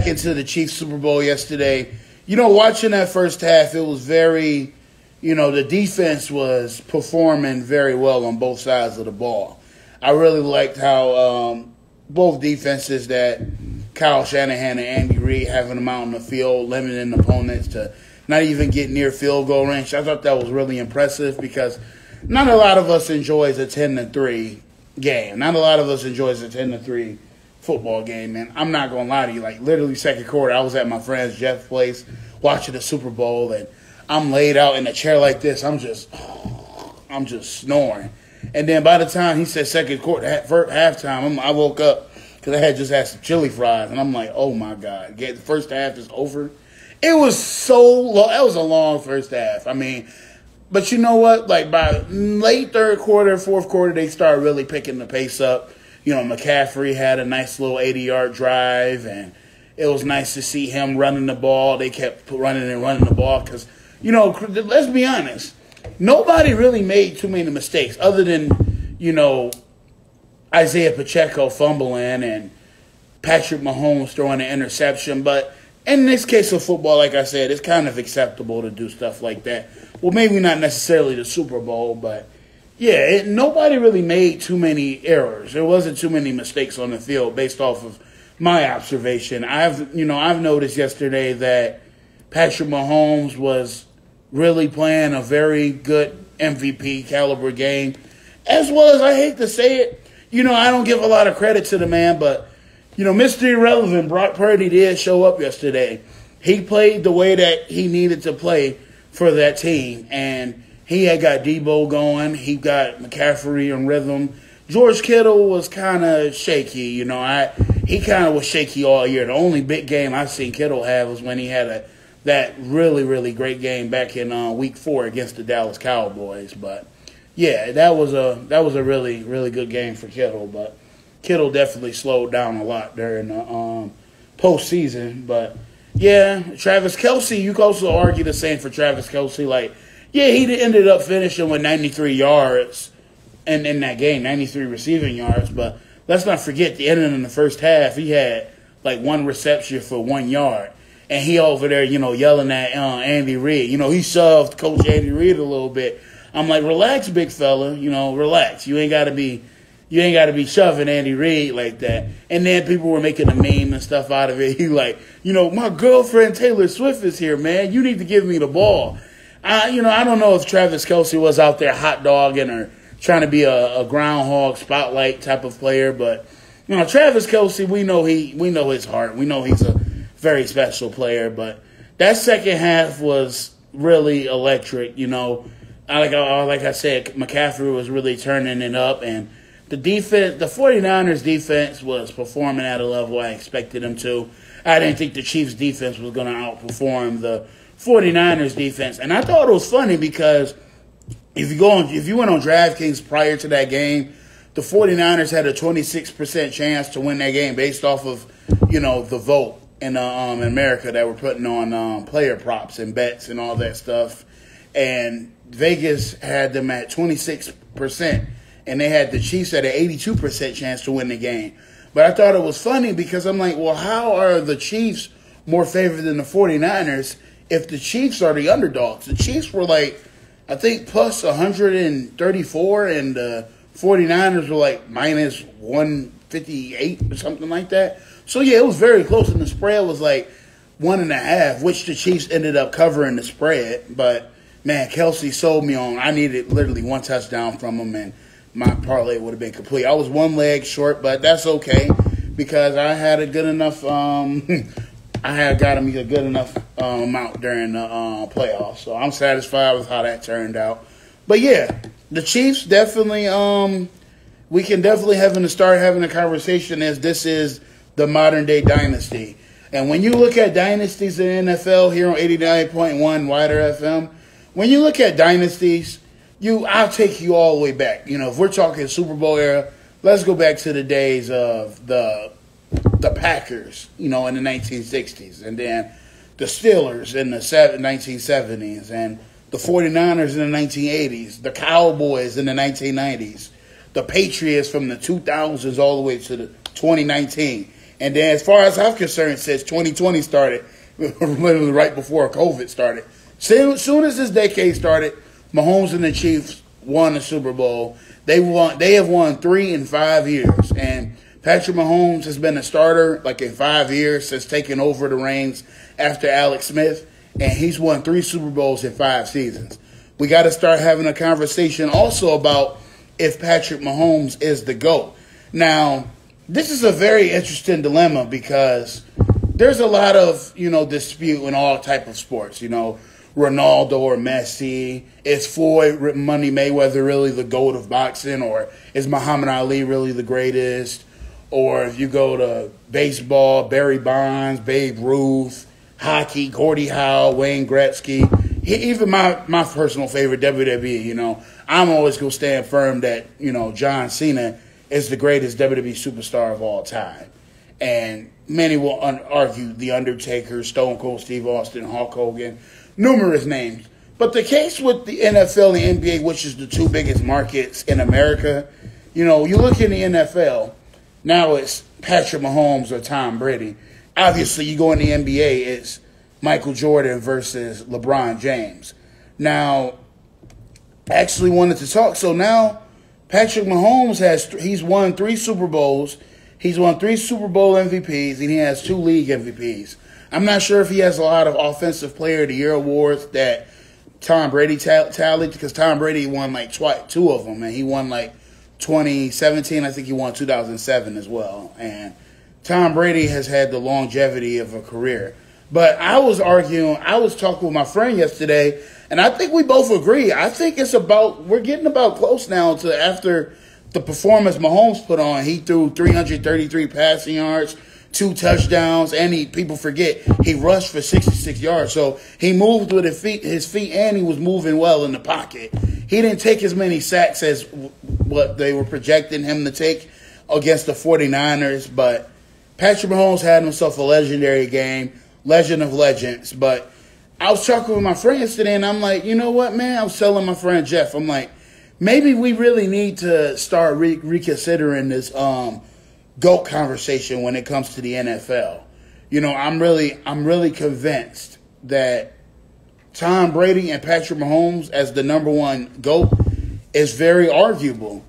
into the Chiefs Super Bowl yesterday. Watching that first half, it was very, the defense was performing very well on both sides of the ball. I really liked how both defenses, that Kyle Shanahan and Andy Reid, having them out on the field, limiting opponents to not even get near field goal range. I thought that was really impressive because not a lot of us enjoys a 10-3 game. Not a lot of us enjoys a 10-3 football game, man. I'm not going to lie to you. Like, literally second quarter, I was at my friend's Jeff's place watching the Super Bowl, and I'm laid out in a chair like this. I'm just snoring. And then by the time he said second quarter, halftime, I woke up because I had just had some chili fries, and I'm like, oh, my God. The first half is over. It was so long. That was a long first half. I mean, but you know what? Like, by late third quarter, fourth quarter, they started really picking the pace up. McCaffrey had a nice little 80-yard drive, and it was nice to see him running the ball. They kept running the ball because, let's be honest, nobody really made too many mistakes other than, Isaiah Pacheco fumbling and Patrick Mahomes throwing an interception. But in this case of football, like I said, it's kind of acceptable to do stuff like that. Well, maybe not necessarily the Super Bowl, but yeah, nobody really made too many errors. There wasn't too many mistakes on the field based off of my observation. I've noticed yesterday that Patrick Mahomes was really playing a very good MVP caliber game, as well as, I hate to say it, I don't give a lot of credit to the man, but, Mr. Irrelevant, Brock Purdy did show up yesterday. He played the way that he needed to play for that team, and he had got Debo going. He got McCaffrey in rhythm. George Kittle was kind of shaky. He kind of was shaky all year. The only big game I've seen Kittle have was when he had that really, really great game back in Week 4 against the Dallas Cowboys. But yeah, that was a really, really good game for Kittle. But Kittle definitely slowed down a lot during the postseason. But yeah, Travis Kelce, you could also argue the same for Travis Kelce. Like, yeah, he ended up finishing with 93 yards in that game, 93 receiving yards. But let's not forget, the ending in the first half, he had like one reception for 1 yard. And he over there, yelling at Andy Reid. He shoved Coach Andy Reid a little bit. I'm like, relax, big fella. Relax. You ain't got to be shoving Andy Reid like that. And then people were making a meme and stuff out of it. He like, my girlfriend Taylor Swift is here, man. You need to give me the ball. I don't know if Travis Kelce was out there hot dogging or trying to be a groundhog spotlight type of player, but Travis Kelce, we know his heart. We know he's a very special player. But that second half was really electric. Like I said, McCaffrey was really turning it up, and the 49ers defense was performing at a level I expected them to. I didn't think the Chiefs defense was going to outperform the 49ers defense. And I thought it was funny because if you went on DraftKings prior to that game, the 49ers had a 26% chance to win that game based off of, the vote in America that were putting on player props and bets and all that stuff. And Vegas had them at 26%, and they had the Chiefs at an 82% chance to win the game. But I thought it was funny because I'm like, well, how are the Chiefs more favored than the 49ers if the Chiefs are the underdogs? The Chiefs were like, I think, plus 134, and the 49ers were like minus 158 or something like that. So, yeah, it was very close, and the spread was like 1.5, which the Chiefs ended up covering the spread. But, man, Kelce sold me on. I needed literally one touchdown from him, and my parlay would have been complete. I was one leg short, but that's okay because I had a good enough I had got him a good enough amount during the playoffs. So I'm satisfied with how that turned out. But, yeah, the Chiefs definitely we can definitely start having a conversation as this is the modern-day dynasty. And when you look at dynasties in the NFL here on 89.1 Wider FM, when you look at dynasties, I'll take you all the way back. If we're talking Super Bowl era, let's go back to the days of the Packers, in the 1960s, and then the Steelers in the 1970s, and the 49ers in the 1980s, the Cowboys in the 1990s, the Patriots from the 2000s all the way to the 2019. And then as far as I'm concerned, since 2020 started, literally right before COVID started, soon as this decade started, Mahomes and the Chiefs won the Super Bowl. They have won 3 in 5 years. And Patrick Mahomes has been a starter like in 5 years since taking over the reins after Alex Smith. And he's won 3 Super Bowls in 5 seasons. We got to start having a conversation also about if Patrick Mahomes is the GOAT. Now, this is a very interesting dilemma because there's a lot of, dispute in all type of sports. Ronaldo or Messi. Is Floyd Money Mayweather really the GOAT of boxing? Or is Muhammad Ali really the greatest? Or if you go to baseball, Barry Bonds, Babe Ruth, hockey, Gordie Howe, Wayne Gretzky, even my personal favorite, WWE, I'm always going to stand firm that, John Cena is the greatest WWE superstar of all time. And many will argue The Undertaker, Stone Cold Steve Austin, Hulk Hogan, numerous names. But the case with the NFL and the NBA, which is the 2 biggest markets in America, you look in the NFL, now it's Patrick Mahomes or Tom Brady. Obviously, you go in the NBA, it's Michael Jordan versus LeBron James. Now, I actually wanted to talk. So now, Patrick Mahomes he's won 3 Super Bowls. He's won 3 Super Bowl MVPs, and he has 2 league MVPs. I'm not sure if he has a lot of Offensive Player of the Year awards that Tom Brady tallied, because Tom Brady won like 2 of them, and he won like 2017. I think he won 2007 as well. And Tom Brady has had the longevity of a career. But I was talking with my friend yesterday, and I think we both agree. I think we're getting about close now to after the performance Mahomes put on. He threw 333 passing yards, 2 touchdowns, and people forget he rushed for 66 yards. So he moved with his feet, and he was moving well in the pocket. He didn't take as many sacks as what they were projecting him to take against the 49ers, but Patrick Mahomes had himself a legendary game, legend of legends. But I was talking with my friend yesterday, and I'm like, you know what, man? I was telling my friend Jeff, I'm like, maybe we really need to start reconsidering this GOAT conversation when it comes to the NFL. I'm really convinced that Tom Brady and Patrick Mahomes as the number 1 GOAT is very arguable.